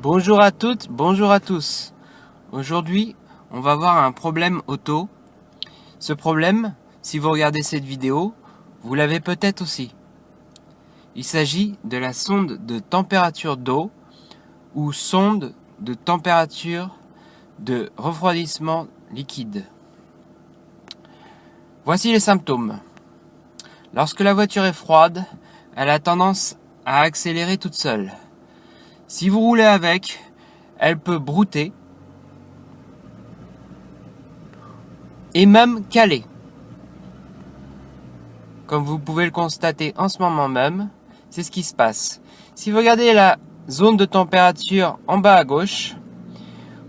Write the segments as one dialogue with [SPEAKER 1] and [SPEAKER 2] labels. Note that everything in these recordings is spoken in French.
[SPEAKER 1] Bonjour à toutes, bonjour à tous. Aujourd'hui, on va voir un problème auto. Ce problème, si vous regardez cette vidéo, vous l'avez peut-être aussi. Il s'agit de la sonde de température d'eau ou sonde de température de refroidissement liquide. Voici les symptômes. Lorsque la voiture est froide, elle a tendance à accélérer toute seule. Si vous roulez avec, elle peut brouter et même caler. Comme vous pouvez le constater en ce moment même, c'est ce qui se passe. Si vous regardez la zone de température en bas à gauche,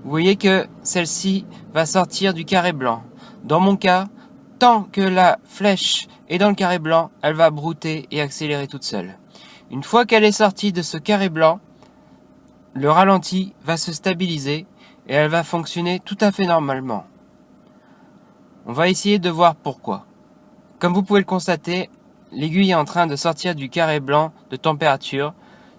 [SPEAKER 1] vous voyez que celle-ci va sortir du carré blanc. Dans mon cas, tant que la flèche est dans le carré blanc, elle va brouter et accélérer toute seule. Une fois qu'elle est sortie de ce carré blanc, le ralenti va se stabiliser et elle va fonctionner tout à fait normalement. On va essayer de voir pourquoi. Comme vous pouvez le constater, l'aiguille est en train de sortir du carré blanc de température,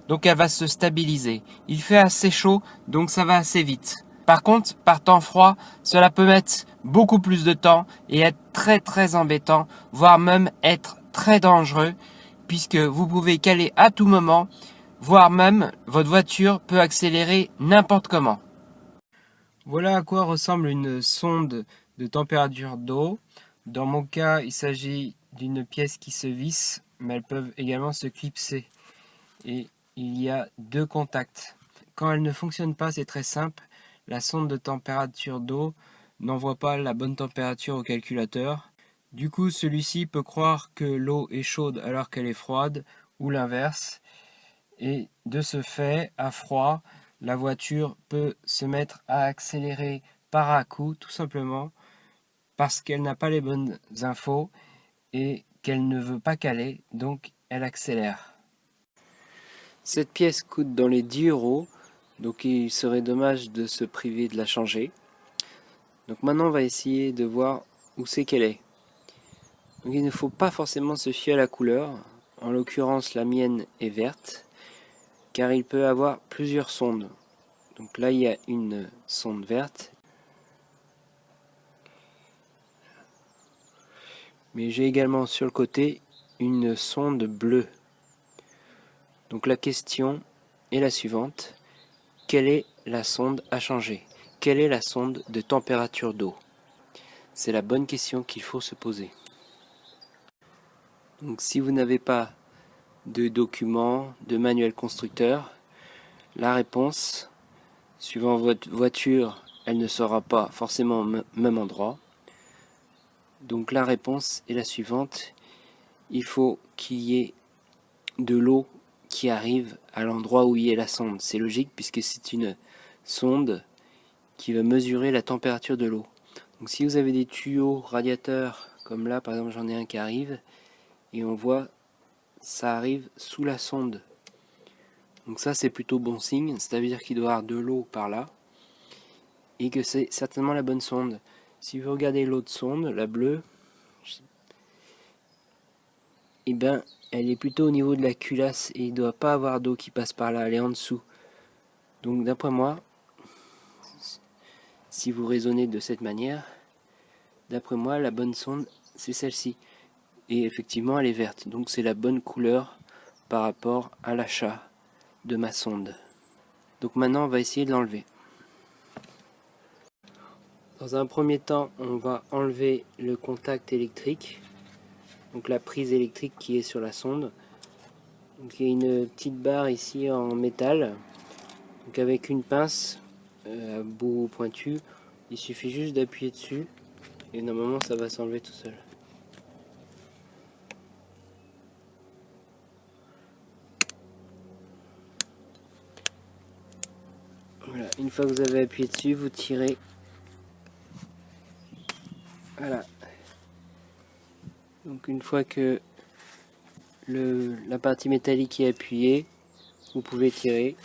[SPEAKER 1] donc elle va se stabiliser. Il fait assez chaud, donc ça va assez vite. Par contre, par temps froid, cela peut mettre beaucoup plus de temps et être très embêtant, voire même être très dangereux, puisque vous pouvez caler à tout moment, voire même votre voiture peut accélérer n'importe comment. Voilà à quoi ressemble une sonde de température d'eau. Dans mon cas, il s'agit d'une pièce qui se visse, mais elles peuvent également se clipser. Et il y a deux contacts. Quand elle ne fonctionne pas, c'est très simple. La sonde de température d'eau n'envoie pas la bonne température au calculateur. Du coup, celui-ci peut croire que l'eau est chaude alors qu'elle est froide, ou l'inverse. Et de ce fait, à froid, la voiture peut se mettre à accélérer par à-coups, tout simplement parce qu'elle n'a pas les bonnes infos et qu'elle ne veut pas caler, donc elle accélère. Cette pièce coûte dans les 10 euros, donc il serait dommage de se priver de la changer. Donc maintenant on va essayer de voir où c'est qu'elle est. Donc il ne faut pas forcément se fier à la couleur, en l'occurrence la mienne est verte, car il peut avoir plusieurs sondes. Donc là il y a une sonde verte, mais j'ai également sur le côté une sonde bleue. Donc la question est la suivante: quelle est la sonde à changer? Quelle est la sonde de température d'eau? C'est la bonne question qu'il faut se poser. Donc si vous n'avez pas de document, de manuel constructeur, la réponse, suivant votre voiture, elle ne sera pas forcément au même endroit. Donc la réponse est la suivante: il faut qu'il y ait de l'eau qui arrive à l'endroit où il y a la sonde. C'est logique puisque c'est une sonde qui va mesurer la température de l'eau. Donc si vous avez des tuyaux radiateurs, comme là par exemple j'en ai un qui arrive, et on voit ça arrive sous la sonde. Donc ça c'est plutôt bon signe, c'est-à-dire qu'il doit y avoir de l'eau par là, et que c'est certainement la bonne sonde. Si vous regardez l'autre sonde, la bleue, et ben elle est plutôt au niveau de la culasse et il ne doit pas avoir d'eau qui passe par là, elle est en dessous. Donc d'après moi, si vous raisonnez de cette manière, d'après moi la bonne sonde c'est celle-ci. Et effectivement elle est verte, donc c'est la bonne couleur par rapport à l'achat de ma sonde. Donc maintenant on va essayer de l'enlever. Dans un premier temps, on va enlever le contact électrique, donc la prise électrique qui est sur la sonde. Donc il y a une petite barre ici en métal, donc avec une pince à bout pointu, il suffit juste d'appuyer dessus et normalement ça va s'enlever tout seul. Voilà, une fois que vous avez appuyé dessus, vous tirez. Voilà. Donc une fois que la partie métallique est appuyée, vous pouvez tirer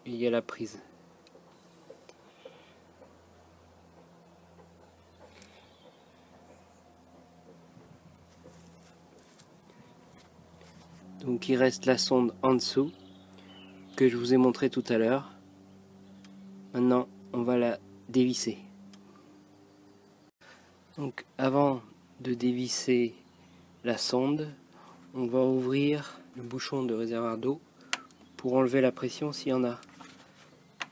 [SPEAKER 1] et il y a la prise. Donc il reste la sonde en dessous que je vous ai montré tout à l'heure. Maintenant, on va la dévisser. Donc avant de dévisser la sonde, on va ouvrir le bouchon de réservoir d'eau pour enlever la pression s'il y en a.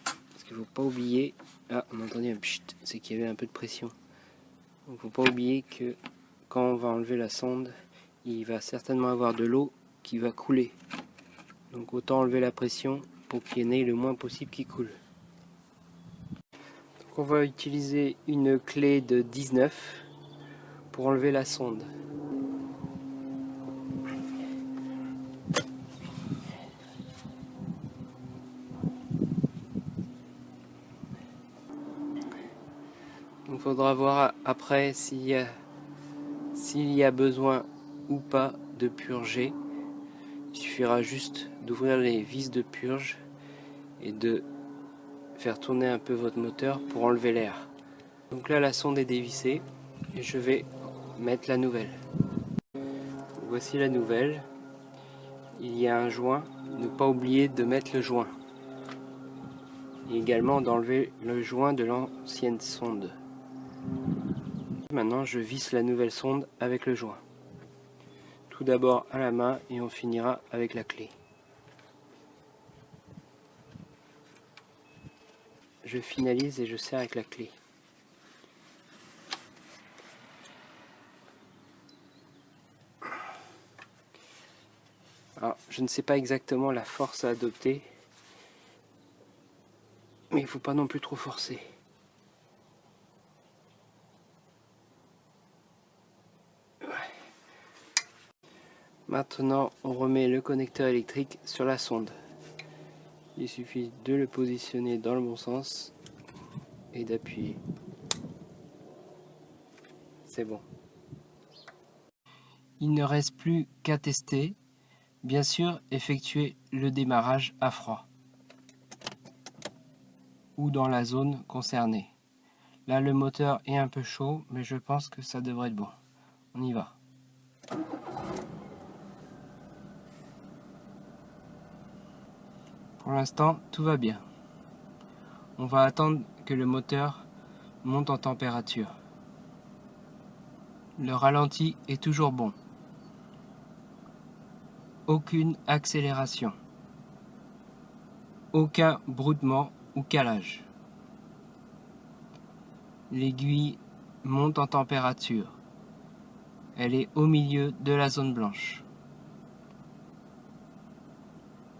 [SPEAKER 1] Parce qu'il ne faut pas oublier... Ah, on a entendu un pchit, c'est qu'il y avait un peu de pression. Donc il ne faut pas oublier que quand on va enlever la sonde, il va certainement avoir de l'eau qui va couler. Donc autant enlever la pression pour qu'il y en ait le moins possible qui coule. Donc on va utiliser une clé de 19 pour enlever la sonde. Il faudra voir après s'il y a besoin ou pas de purger. Il suffira juste d'ouvrir les vis de purge et de faire tourner un peu votre moteur pour enlever l'air. Donc là la sonde est dévissée et je vais mettre la nouvelle. Voici la nouvelle. Il y a un joint, ne pas oublier de mettre le joint. Et également d'enlever le joint de l'ancienne sonde. Maintenant je visse la nouvelle sonde avec le joint. Tout d'abord à la main et on finira avec la clé. Je finalise et je serre avec la clé. Alors, je ne sais pas exactement la force à adopter, mais il ne faut pas non plus trop forcer. Maintenant, on remet le connecteur électrique sur la sonde. Il suffit de le positionner dans le bon sens et d'appuyer. C'est bon. Il ne reste plus qu'à tester. Bien sûr, effectuer le démarrage à froid ou dans la zone concernée. Là, le moteur est un peu chaud, mais je pense que ça devrait être bon. On y va. Pour l'instant, tout va bien. On va attendre que le moteur monte en température. Le ralenti est toujours bon. Aucune accélération. Aucun broutement ou calage. L'aiguille monte en température. Elle est au milieu de la zone blanche.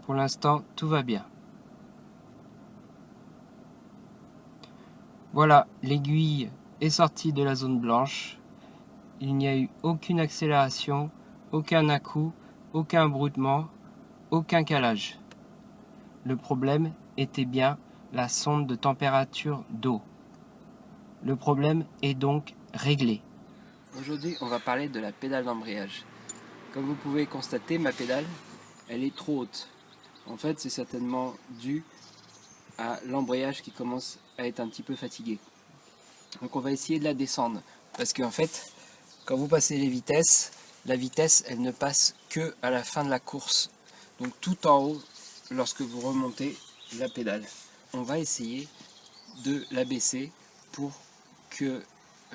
[SPEAKER 1] Pour l'instant, tout va bien. Voilà, l'aiguille est sortie de la zone blanche. Il n'y a eu aucune accélération, aucun à-coup, aucun broutement, aucun calage. Le problème était bien la sonde de température d'eau. Le problème est donc réglé. Aujourd'hui, on va parler de la pédale d'embrayage. Comme vous pouvez constater, ma pédale, elle est trop haute. En fait, c'est certainement dû à l'embrayage qui commence à être un petit peu fatigué. Donc on va essayer de la descendre. Parce qu'en fait, quand vous passez les vitesses, la vitesse, elle ne passe que à la fin de la course. Donc tout en haut, lorsque vous remontez la pédale. On va essayer de la baisser pour que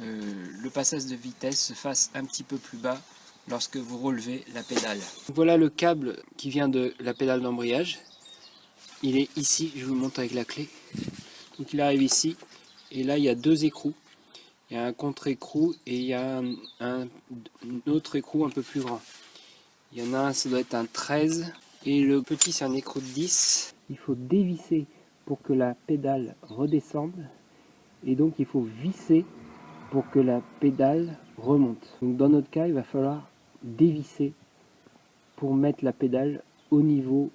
[SPEAKER 1] le passage de vitesse se fasse un petit peu plus bas lorsque vous relevez la pédale. Voilà le câble qui vient de la pédale d'embrayage. Il est ici, je vous le montre avec la clé. Donc il arrive ici, et là il y a deux écrous. Il y a un contre-écrou et il y a un autre écrou un peu plus grand. Il y en a un, ça doit être un 13, et le petit c'est un écrou de 10. Il faut dévisser pour que la pédale redescende, et donc il faut visser pour que la pédale remonte. Donc dans notre cas, il va falloir dévisser pour mettre la pédale au niveau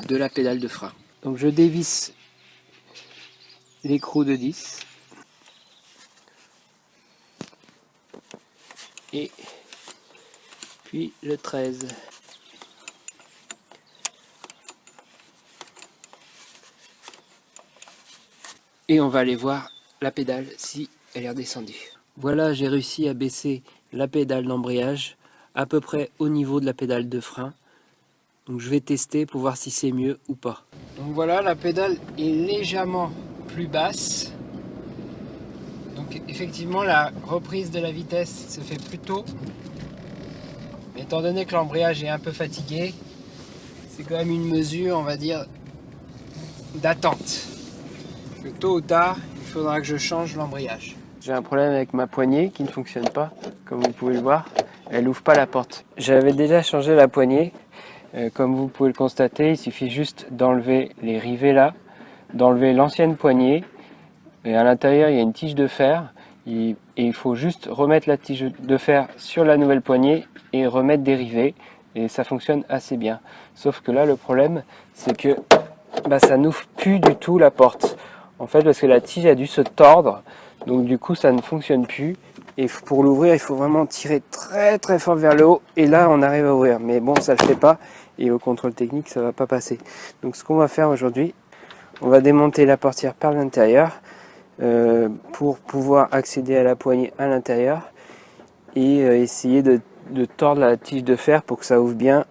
[SPEAKER 1] de la pédale de frein. Donc je dévisse l'écrou de 10 et puis le 13. Et on va aller voir la pédale si elle est redescendue. Voilà, j'ai réussi à baisser la pédale d'embrayage à peu près au niveau de la pédale de frein. Donc je vais tester pour voir si c'est mieux ou pas. Donc voilà, la pédale est légèrement plus basse. Donc effectivement la reprise de la vitesse se fait plus tôt. Mais étant donné que l'embrayage est un peu fatigué, c'est quand même une mesure, on va dire, d'attente. Tôt ou tard, il faudra que je change l'embrayage. J'ai un problème avec ma poignée qui ne fonctionne pas, comme vous pouvez le voir. Elle n'ouvre pas la porte. J'avais déjà changé la poignée. Comme vous pouvez le constater, il suffit juste d'enlever les rivets là, d'enlever l'ancienne poignée. Et à l'intérieur, il y a une tige de fer. Et il faut juste remettre la tige de fer sur la nouvelle poignée et remettre des rivets. Et ça fonctionne assez bien. Sauf que là, le problème, c'est que ça n'ouvre plus du tout la porte. En fait, parce que la tige a dû se tordre. Donc du coup, ça ne fonctionne plus. Et pour l'ouvrir, il faut vraiment tirer très très fort vers le haut. Et là, on arrive à ouvrir. Mais bon, ça ne le fait pas. Et au contrôle technique, ça ne va pas passer. Donc ce qu'on va faire aujourd'hui, on va démonter la portière par l'intérieur pour pouvoir accéder à la poignée à l'intérieur. Et essayer de tordre la tige de fer pour que ça ouvre bien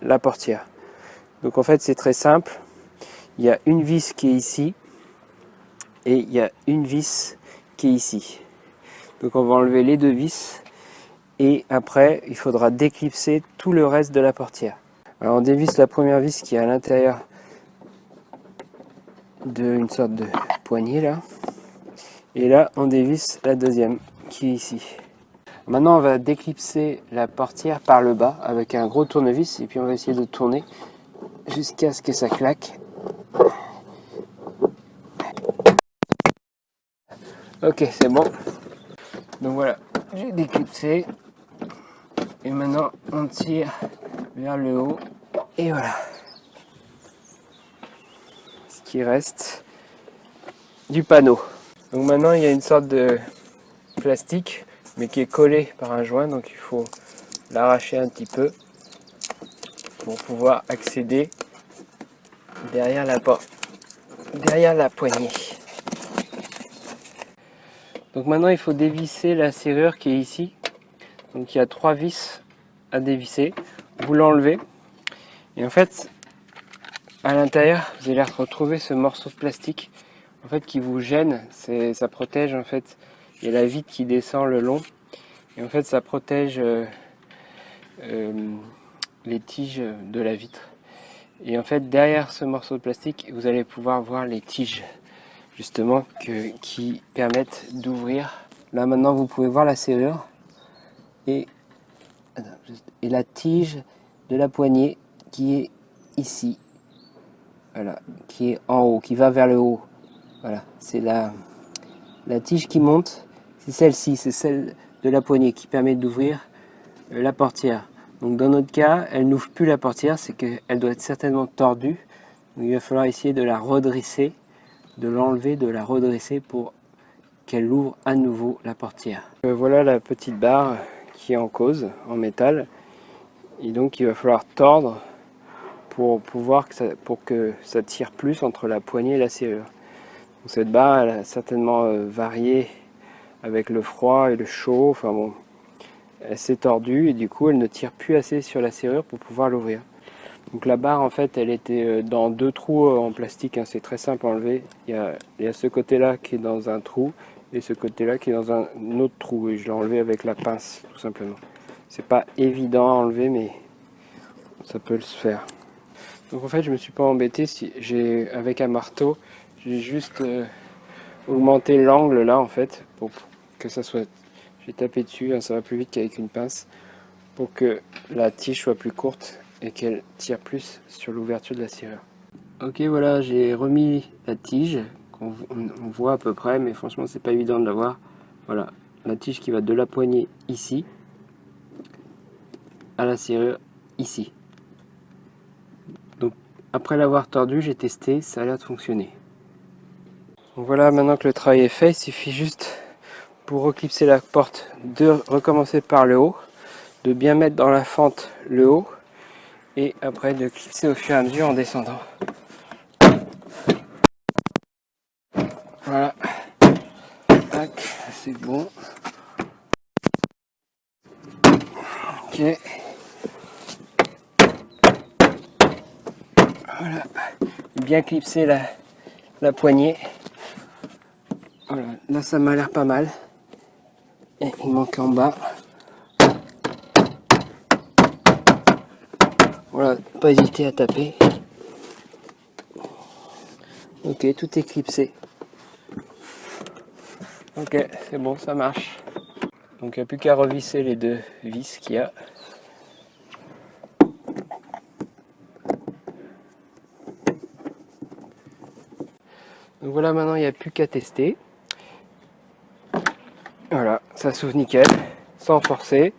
[SPEAKER 1] la portière. Donc en fait, c'est très simple. Il y a une vis qui est ici. Et il y a une vis qui est ici. Donc on va enlever les deux vis et après il faudra déclipser tout le reste de la portière. Alors on dévisse la première vis qui est à l'intérieur d'une sorte de poignée là. Et là on dévisse la deuxième qui est ici. Maintenant on va déclipser la portière par le bas avec un gros tournevis et puis on va essayer de tourner jusqu'à ce que ça claque. Ok, c'est bon. Donc voilà, j'ai déclipsé. Et maintenant, on tire vers le haut. Et voilà. Ce qui reste du panneau. Donc maintenant, il y a une sorte de plastique, mais qui est collé par un joint. Donc il faut l'arracher un petit peu pour pouvoir accéder derrière la porte, derrière la poignée. Donc maintenant, il faut dévisser la serrure qui est ici. Donc il y a 3 vis à dévisser. Vous l'enlevez. Et en fait, à l'intérieur, vous allez retrouver ce morceau de plastique en fait qui vous gêne. Ça protège en fait. Il y a la vitre qui descend le long. Et en fait, ça protège les tiges de la vitre. Et en fait, derrière ce morceau de plastique, vous allez pouvoir voir les tiges justement qui permettent d'ouvrir. Là maintenant, vous pouvez voir la serrure et la tige de la poignée qui est ici. Voilà, qui est en haut, qui va vers le haut. Voilà, c'est la tige qui monte, c'est celle-ci, c'est celle de la poignée qui permet d'ouvrir la portière. Donc dans notre cas, elle n'ouvre plus la portière, c'est qu'elle doit être certainement tordue. Donc il va falloir essayer de la redresser, de l'enlever, de la redresser pour qu'elle ouvre à nouveau la portière. Voilà la petite barre qui est en cause, en métal. Et donc il va falloir tordre pour que ça tire plus entre la poignée et la serrure. Donc cette barre, elle a certainement varié avec le froid et le chaud. Enfin bon, elle s'est tordue et du coup elle ne tire plus assez sur la serrure pour pouvoir l'ouvrir. Donc la barre en fait elle était dans 2 trous en plastique, hein, c'est très simple à enlever. Il y a ce côté là qui est dans un trou et ce côté là qui est dans un autre trou et je l'ai enlevé avec la pince tout simplement. C'est pas évident à enlever mais ça peut se faire. Donc en fait je me suis pas embêté, avec un marteau j'ai juste augmenté l'angle là en fait pour que ça soit, j'ai tapé dessus, hein, ça va plus vite qu'avec une pince pour que la tige soit plus courte et qu'elle tire plus sur l'ouverture de la serrure. Ok, voilà, j'ai remis la tige qu'on voit à peu près, mais franchement c'est pas évident de la voir. Voilà, la tige qui va de la poignée ici à la serrure ici. Donc après l'avoir tordu, j'ai testé, ça a l'air de fonctionner. Donc voilà, maintenant que le travail est fait, il suffit juste pour reclipser la porte de recommencer par le haut, de bien mettre dans la fente le haut et après de clipser au fur et à mesure en descendant. Voilà, c'est bon. Ok. bien clipser la poignée. Voilà, là ça m'a l'air pas mal. Et il manque en bas. Voilà, pas hésiter à taper. Ok, tout est clipsé. Ok, c'est bon, ça marche. Donc il n'y a plus qu'à revisser les deux vis qu'il y a. Donc voilà, maintenant il n'y a plus qu'à tester. Voilà, ça s'ouvre nickel, sans forcer.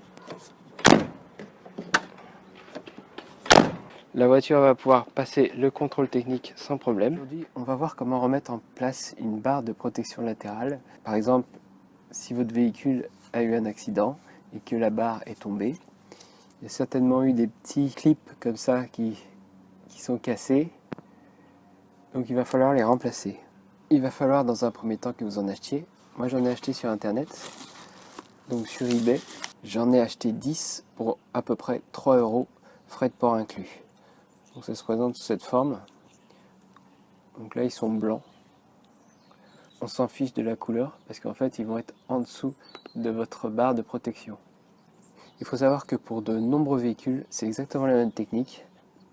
[SPEAKER 1] La voiture va pouvoir passer le contrôle technique sans problème. Aujourd'hui, on va voir comment remettre en place une barre de protection latérale. Par exemple, si votre véhicule a eu un accident et que la barre est tombée, il y a certainement eu des petits clips comme ça qui sont cassés. Donc il va falloir les remplacer. Il va falloir dans un premier temps que vous en achetiez. Moi j'en ai acheté sur internet, donc sur eBay. J'en ai acheté 10 pour à peu près 3 €, frais de port inclus. Donc ça se présente sous cette forme. Donc là ils sont blancs. On s'en fiche de la couleur parce qu'en fait ils vont être en dessous de votre barre de protection. Il faut savoir que pour de nombreux véhicules, c'est exactement la même technique.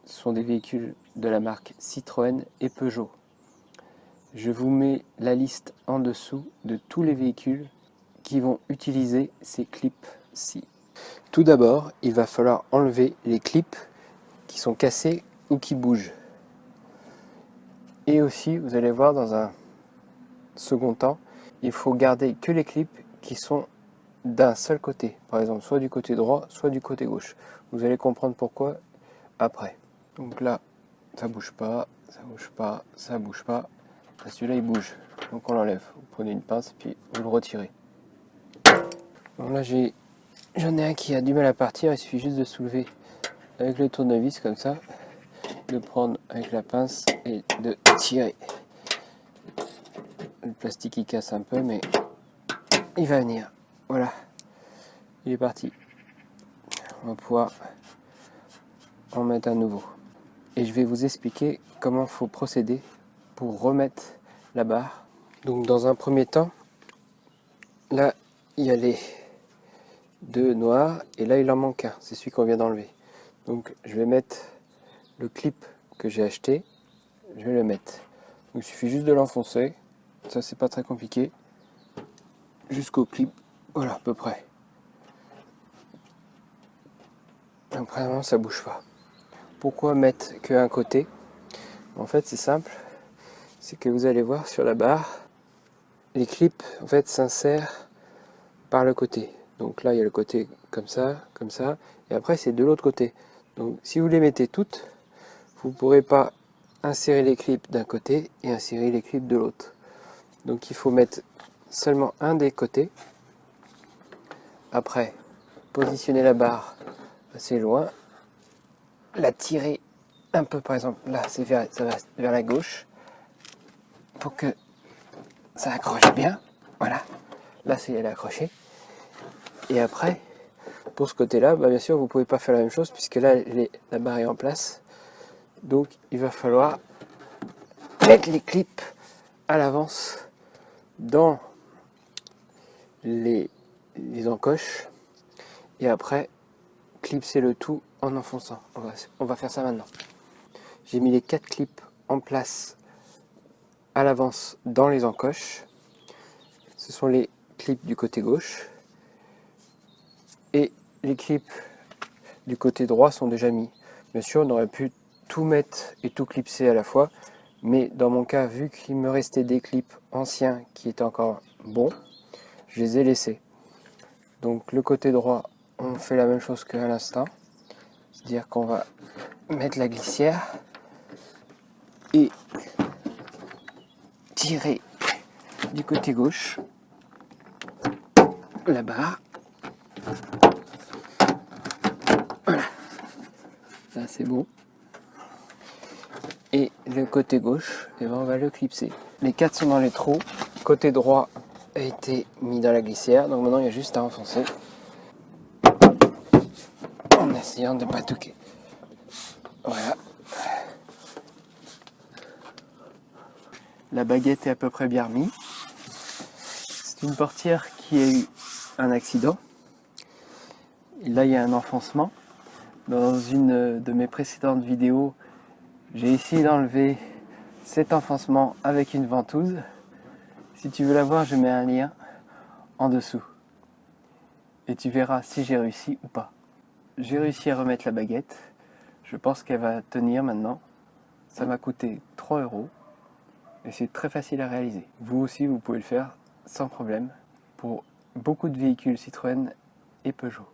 [SPEAKER 1] Ce sont des véhicules de la marque Citroën et Peugeot. Je vous mets la liste en dessous de tous les véhicules qui vont utiliser ces clips-ci. Tout d'abord, il va falloir enlever les clips qui sont cassés ou qui bougent. Et aussi, vous allez voir dans un second temps, il faut garder que les clips qui sont d'un seul côté. Par exemple, soit du côté droit, soit du côté gauche. Vous allez comprendre pourquoi après. Donc là, ça bouge pas, ça bouge pas, ça bouge pas. Celui-là il bouge, donc on l'enlève. Vous prenez une pince et puis vous le retirez. Donc là j'en ai un qui a du mal à partir, il suffit juste de soulever avec le tournevis comme ça, de prendre avec la pince et de tirer. Le plastique il casse un peu mais il va venir. Voilà, il est parti. On va pouvoir en mettre un nouveau. Et je vais vous expliquer comment il faut procéder pour remettre la barre. Donc dans un premier temps, là il y a les deux noirs et là il en manque un, c'est celui qu'on vient d'enlever. Donc je vais mettre le clip que j'ai acheté, je vais le mettre. Donc il suffit juste de l'enfoncer, ça c'est pas très compliqué, jusqu'au clip, voilà à peu près. Après vraiment ça bouge pas. Pourquoi mettre qu'un côté? En fait c'est simple, c'est que vous allez voir sur la barre, les clips en fait s'insèrent par le côté. Donc là il y a le côté comme ça, et après c'est de l'autre côté. Donc si vous les mettez toutes, vous ne pourrez pas insérer les clips d'un côté et insérer les clips de l'autre. Donc il faut mettre seulement un des côtés. Après, positionner la barre assez loin, la tirer un peu, par exemple là ça va vers la gauche pour que ça accroche bien. Voilà, là c'est elle est accrochée. Et après, pour ce côté-là, bien sûr, vous ne pouvez pas faire la même chose puisque là, la barre est en place. Donc, il va falloir mettre les clips à l'avance dans les encoches et après, clipser le tout en enfonçant. On va faire ça maintenant. J'ai mis les 4 clips en place à l'avance dans les encoches. Ce sont les clips du côté gauche. Et les clips du côté droit sont déjà mis. Bien sûr, on aurait pu tout mettre et tout clipser à la fois, mais dans mon cas, vu qu'il me restait des clips anciens qui étaient encore bons, je les ai laissés. Donc le côté droit, on fait la même chose qu'à l'instant, c'est-à-dire qu'on va mettre la glissière et tirer du côté gauche la barre. Voilà, ça c'est bon. Et le côté gauche, eh ben on va le clipser. Les 4 sont dans les trous. Côté droit a été mis dans la glissière, donc maintenant il y a juste à enfoncer en essayant de ne pas touquer. Voilà. La baguette est à peu près bien remise. C'est une portière qui a eu un accident. Et là, il y a un enfoncement. Dans une de mes précédentes vidéos, j'ai essayé d'enlever cet enfoncement avec une ventouse. Si tu veux la voir, je mets un lien en dessous. Et tu verras si j'ai réussi ou pas. J'ai réussi à remettre la baguette. Je pense qu'elle va tenir maintenant. Ça m'a coûté 3 € et c'est très facile à réaliser. Vous aussi, vous pouvez le faire sans problème pour beaucoup de véhicules Citroën et Peugeot.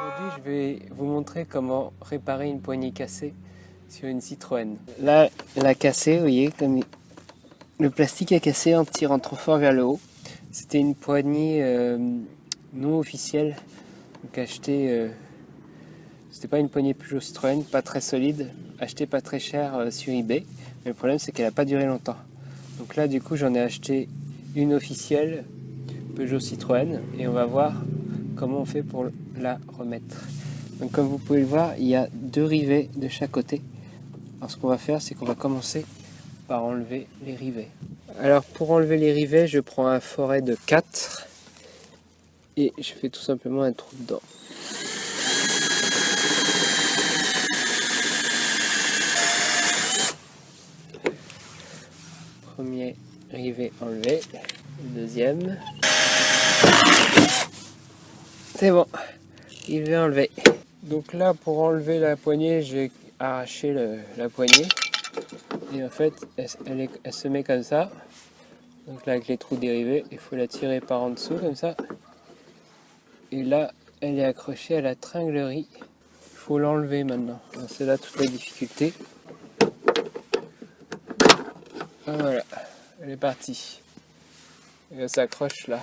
[SPEAKER 1] Aujourd'hui, je vais vous montrer comment réparer une poignée cassée sur une Citroën. Là, elle a cassé, vous voyez, comme le plastique a cassé en tirant trop fort vers le haut. C'était une poignée non officielle, donc achetée. C'était pas une poignée Peugeot Citroën, pas très solide, achetée pas très cher sur eBay. Mais le problème, c'est qu'elle n'a pas duré longtemps. Donc là, du coup, j'en ai acheté une officielle Peugeot Citroën et on va voir comment on fait pour la remettre. Donc comme vous pouvez le voir, il y a 2 rivets de chaque côté. Alors ce qu'on va faire, c'est qu'on va commencer par enlever les rivets. Alors pour enlever les rivets, je prends un forêt de 4 et je fais tout simplement un trou dedans. Premier rivet enlevé, deuxième. C'est bon, rivet enlevé. Donc là, pour enlever la poignée, j'ai arraché la poignée. Et en fait, elle se met comme ça. Donc là, avec les trous dérivés, il faut la tirer par en dessous, comme ça. Et là, elle est accrochée à la tringlerie. Il faut l'enlever maintenant. C'est là toute la difficulté. Ah, voilà, elle est partie. Et elle s'accroche là.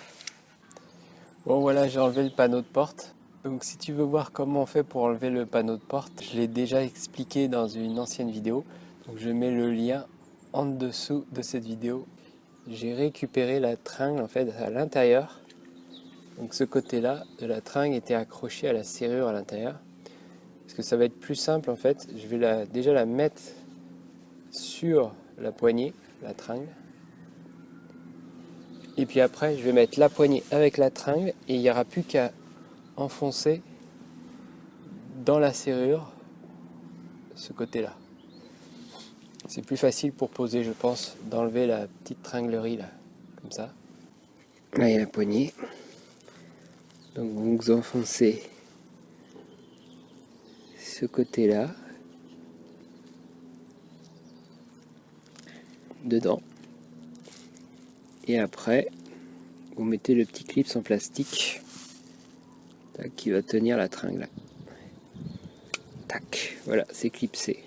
[SPEAKER 1] Bon voilà, j'ai enlevé le panneau de porte. Donc si tu veux voir comment on fait pour enlever le panneau de porte, je l'ai déjà expliqué dans une ancienne vidéo. Donc je mets le lien en dessous de cette vidéo. J'ai récupéré la tringle en fait à l'intérieur. Donc ce côté-là de la tringle était accroché à la serrure à l'intérieur. Parce que ça va être plus simple en fait. Je vais déjà la mettre sur la poignée, la tringle. Et puis après, je vais mettre la poignée avec la tringle et il n'y aura plus qu'à enfoncer dans la serrure ce côté-là. C'est plus facile pour poser, je pense, d'enlever la petite tringlerie là, comme ça. Là, il y a la poignée. Donc vous enfoncez ce côté-là dedans. Et après, vous mettez le petit clip en plastique qui va tenir la tringle. Tac, voilà, c'est clipsé.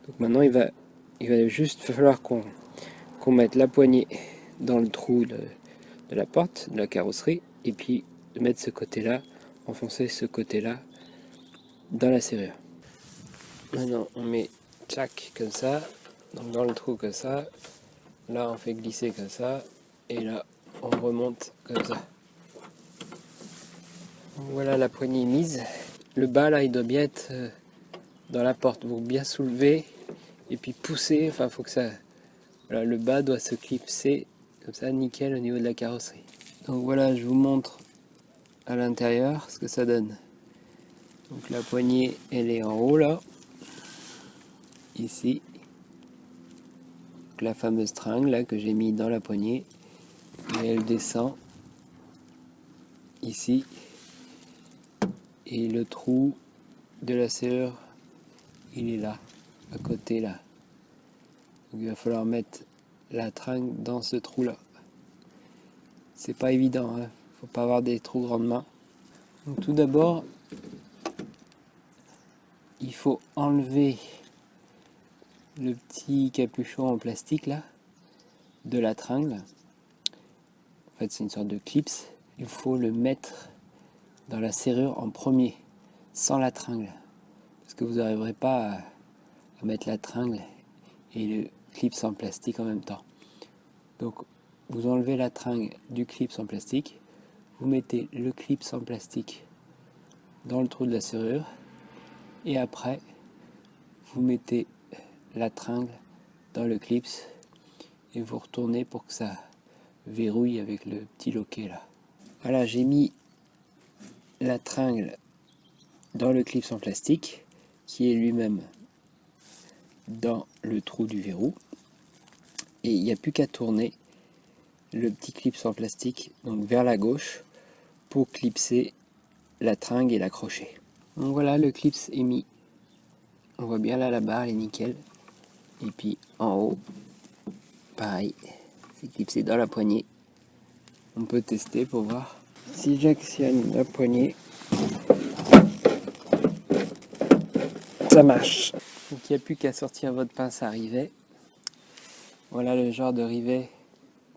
[SPEAKER 1] Donc maintenant, il va juste falloir qu'on mette la poignée dans le trou de la porte, de la carrosserie, et puis de mettre ce côté-là, enfoncer ce côté-là dans la serrure. Maintenant, on met tchac comme ça, donc dans le trou comme ça. Là, on fait glisser comme ça, et là, on remonte comme ça. Donc, voilà la poignée mise. Le bas, là, il doit bien être dans la porte. Vous bien soulever et puis pousser. Enfin, faut que ça. Voilà, le bas doit se clipser comme ça, nickel au niveau de la carrosserie. Donc voilà, je vous montre à l'intérieur ce que ça donne. Donc la poignée, elle est en haut là, ici. Donc, la fameuse tringle là que j'ai mis dans la poignée, et elle descend ici Et le trou de la serrure, il est là, à côté là. Donc il va falloir mettre la tringle dans ce trou là. C'est pas évident, hein. Faut pas avoir des trop grandes mains. Donc tout d'abord, il faut enlever le petit capuchon en plastique là de la tringle. En fait, c'est une sorte de clips. Il faut le mettre dans la serrure en premier, sans la tringle, parce que vous n'arriverez pas à mettre la tringle et le clips en plastique en même temps. Donc vous enlevez la tringle du clips en plastique, vous mettez le clips en plastique dans le trou de la serrure et après vous mettez la tringle dans le clips et vous retournez pour que ça verrouille avec le petit loquet là. Voilà, j'ai mis la tringle dans le clips en plastique qui est lui-même dans le trou du verrou et il n'y a plus qu'à tourner le petit clips en plastique donc vers la gauche pour clipser la tringle et l'accrocher. Donc voilà, le clips est mis. On voit bien là la barre, elle est nickel. Et puis en haut, pareil, c'est clipsé dans la poignée. On peut tester pour voir. Si j'actionne la poignée, ça marche. Donc il n'y a plus qu'à sortir votre pince à rivet. Voilà le genre de rivet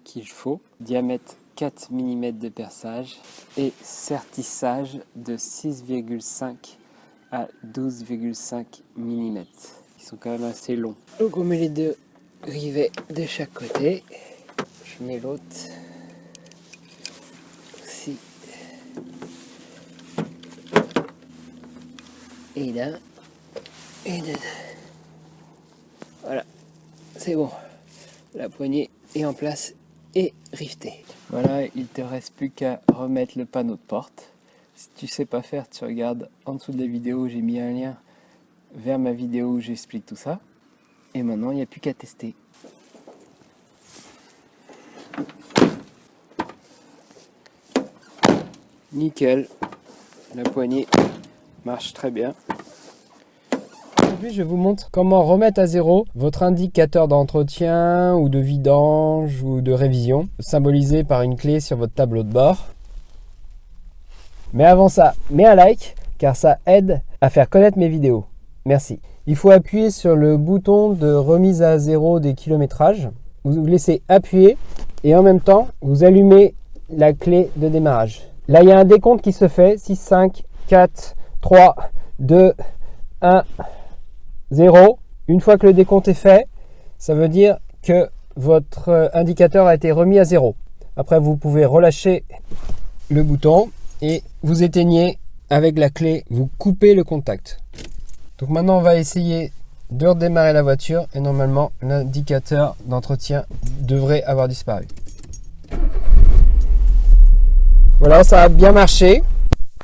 [SPEAKER 1] qu'il faut. Diamètre 4 mm de perçage et sertissage de 6,5 à 12,5 mm. Ils sont quand même assez longs. Donc on met les deux rivets de chaque côté. Je mets l'autre aussi. Et là. Et là. Voilà. C'est bon. La poignée est en place et rivetée. Voilà, il te reste plus qu'à remettre le panneau de porte. Si tu sais pas faire, tu regardes en dessous de la vidéo, j'ai mis un lien vers ma vidéo où j'explique tout ça. Et maintenant, il n'y a plus qu'à tester. Nickel, la poignée marche très bien. Aujourd'hui, je vous montre comment remettre à zéro votre indicateur d'entretien ou de vidange ou de révision, symbolisé par une clé sur votre tableau de bord. Mais avant ça, mets un like, car ça aide à faire connaître mes vidéos. Merci. Il faut appuyer sur le bouton de remise à zéro des kilométrages. Vous laissez appuyer et en même temps, vous allumez la clé de démarrage. Là, il y a un décompte qui se fait. 6, 5, 4, 3, 2, 1, 0. Une fois que le décompte est fait, ça veut dire que votre indicateur a été remis à zéro. Après, vous pouvez relâcher le bouton et vous éteignez avec la clé. Vous coupez le contact. Donc maintenant, on va essayer de redémarrer la voiture et normalement, l'indicateur d'entretien devrait avoir disparu. Voilà, ça a bien marché.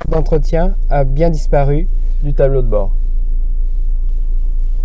[SPEAKER 1] L'entretien a bien disparu du tableau de bord.